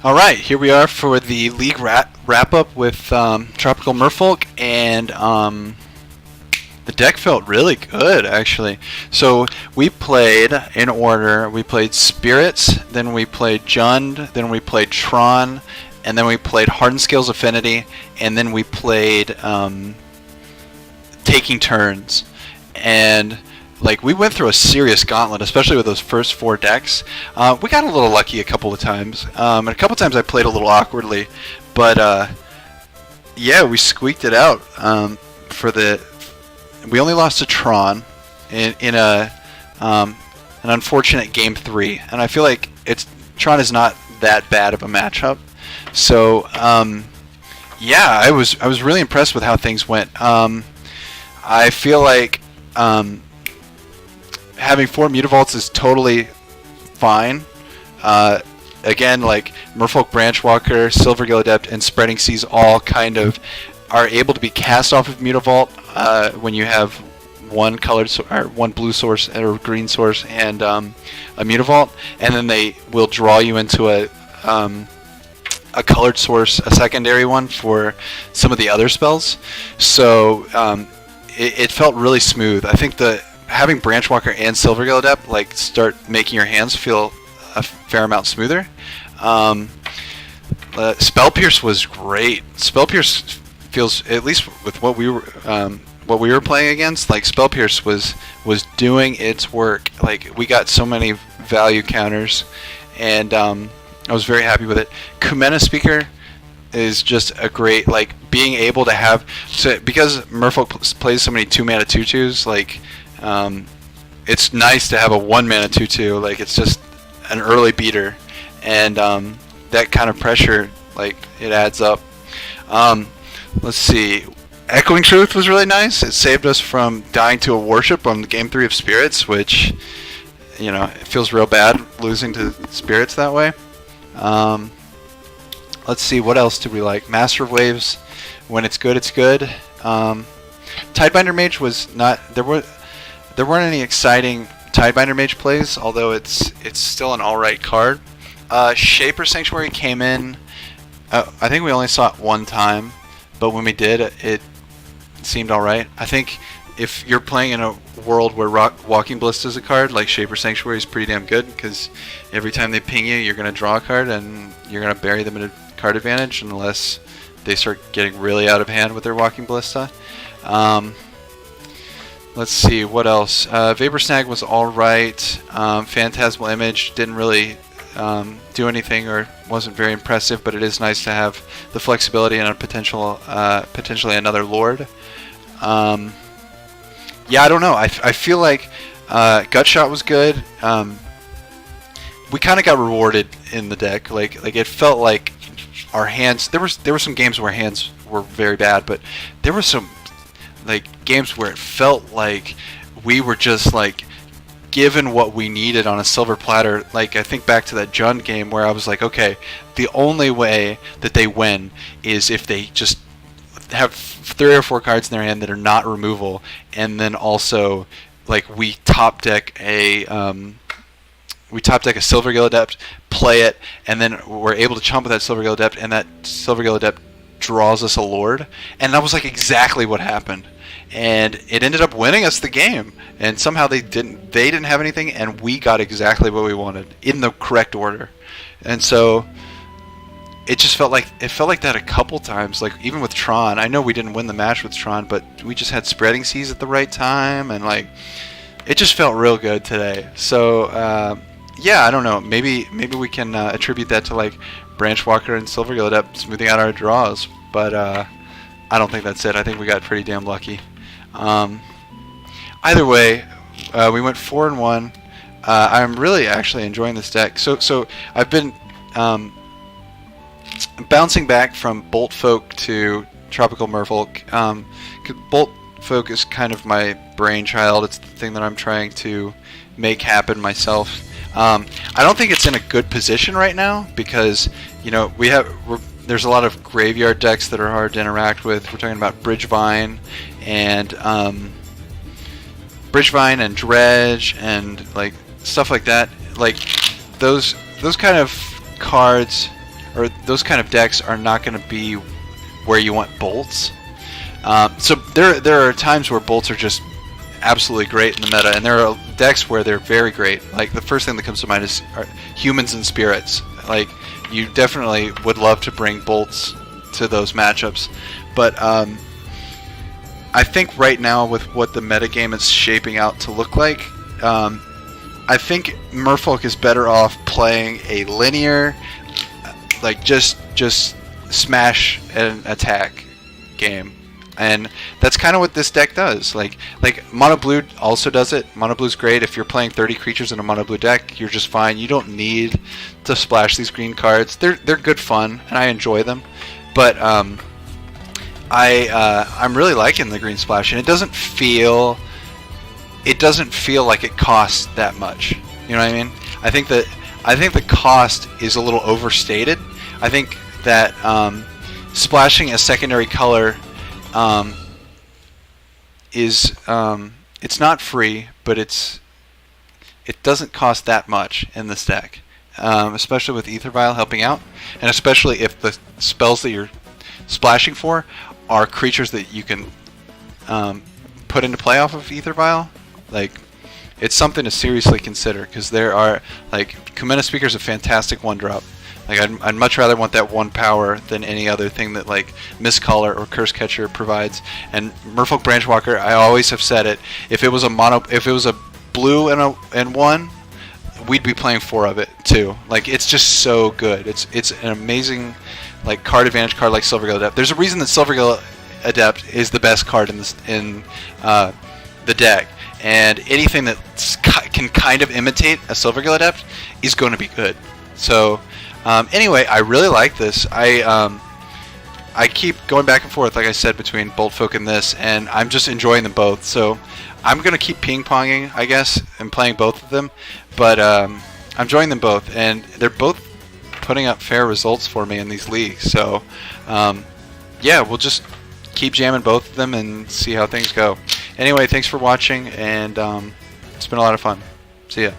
All right, here we are for the league wrap up with Tropical Merfolk, and the deck felt really good actually. So we played in order. We played Spirits, then we played Jund, then we played Tron, and then we played Hardened Scales Affinity, and then we played Taking Turns, and like we went through a serious gauntlet, especially with those first four decks. We got a little lucky a couple of times, and a couple of times I played a little awkwardly, but yeah, we squeaked it out. We only lost to Tron in an unfortunate game 3, and I feel like Tron is not that bad of a matchup. So yeah, I was really impressed with how things went. I feel like having 4 Mutavaults is totally fine. Again, like Merfolk Branchwalker, Silvergill Adept, and Spreading Seas all kind of are able to be cast off of Mutavault when you have one blue source or green source and a Mutavault, and then they will draw you into a colored source, a secondary one for some of the other spells. So it felt really smooth. I think having Branchwalker and Silvergill Adept like start making your hands feel a fair amount smoother. Spell Pierce was great. Spell Pierce feels, at least with what we were playing against, like Spell Pierce was doing its work. Like we got so many value counters, and I was very happy with it. Kumena Speaker is just a great, like, being able to have, so because Merfolk plays so many 2-mana 2/2s, like it's nice to have a 1-mana 2/2. Like it's just an early beater, and that kind of pressure, like, it adds up. Let's see. Echoing Truth was really nice. It saved us from dying to a worship on game 3 of Spirits, which, you know, it feels real bad losing to Spirits that way. Let's see, what else do we like? Master of Waves, when it's good, it's good. Tidebinder Mage was not, there weren't any exciting Tidebinder Mage plays, although it's still an alright card. Shaper Sanctuary came in, I think we only saw it one time, but when we did, it seemed alright. I think if you're playing in a world where Walking Ballista is a card, like Shaper Sanctuary is pretty damn good, because every time they ping you, you're going to draw a card, and you're going to bury them at a card advantage unless they start getting really out of hand with their Walking Ballista. Let's see, what else? Vapor Snag was alright. Phantasmal Image didn't really do anything, or wasn't very impressive, but it is nice to have the flexibility and a potentially another Lord. Yeah, I don't know. I feel like Gutshot was good. We kind of got rewarded in the deck. Like it felt like our hands. There were some games where hands were very bad, but there were some like games where it felt like we were just like given what we needed on a silver platter. Like I think back to that Jund game where I was like, okay, the only way that they win is if they just have 3 or 4 cards in their hand that are not removal, and then also like we top deck a Silvergill Adept, play it, and then we're able to chump with that Silvergill Adept, and that Silvergill Adept draws us a Lord, and that was like exactly what happened, and it ended up winning us the game. And somehow they didn't have anything, and we got exactly what we wanted in the correct order. And so it felt like that a couple times. Like even with Tron, I know we didn't win the match with Tron, but we just had Spreading Seas at the right time, and like it just felt real good today. So yeah, I don't know. Maybe we can attribute that to like Branchwalker and Silvergill Adept smoothing out our draws, but I don't think that's it. I think we got pretty damn lucky. Either way, we went 4-1. I'm really actually enjoying this deck. So I've been bouncing back from Bolt Folk to Tropical Merfolk. Bolt Folk is kind of my brainchild. It's the thing that I'm trying to make happen myself. I don't think it's in a good position right now because, you know, there's a lot of graveyard decks that are hard to interact with. We're talking about Bridgevine and Dredge and like stuff like that. Like those kind of cards or those kind of decks are not going to be where you want bolts. So there are times where bolts are just absolutely great in the meta, and there are decks where they're very great. Like the first thing that comes to mind is humans and spirits. Like you definitely would love to bring bolts to those matchups, but I think right now with what the metagame is shaping out to look like, I think Merfolk is better off playing a linear, like just smash and attack game. And that's kind of what this deck does. Like Mono Blue also does it. Mono Blue's great. If you're playing 30 creatures in a Mono Blue deck, you're just fine. You don't need to splash these green cards. They're good fun, and I enjoy them. But I'm really liking the green splash, and it doesn't feel like it costs that much. You know what I mean? I think the cost is a little overstated. I think that splashing a secondary color is it's not free, but it doesn't cost that much in this deck, especially with Ether Vial helping out, and especially if the spells that you're splashing for are creatures that you can put into play off of Ether Vial. Like, it's something to seriously consider, because there are, like, Kumena Speaker is a fantastic one-drop. Like, I'd much rather want that one power than any other thing that, like, Mistcaller or Curse Catcher provides. And Merfolk Branchwalker, I always have said it, if it was a blue and one, we'd be playing 4 of it too. Like, it's just so good. It's an amazing, like, card advantage card like Silvergill Adept. There's a reason that Silvergill Adept is the best card in the deck. And anything that can kind of imitate a Silvergill Adept is going to be good. So, anyway, I really like this. I keep going back and forth, like I said, between Boltfolk and this, and I'm just enjoying them both. So, I'm going to keep ping-ponging, I guess, and playing both of them. But I'm enjoying them both, and they're both putting up fair results for me in these leagues. So, yeah, we'll just keep jamming both of them and see how things go. Anyway, thanks for watching, and it's been a lot of fun. See ya.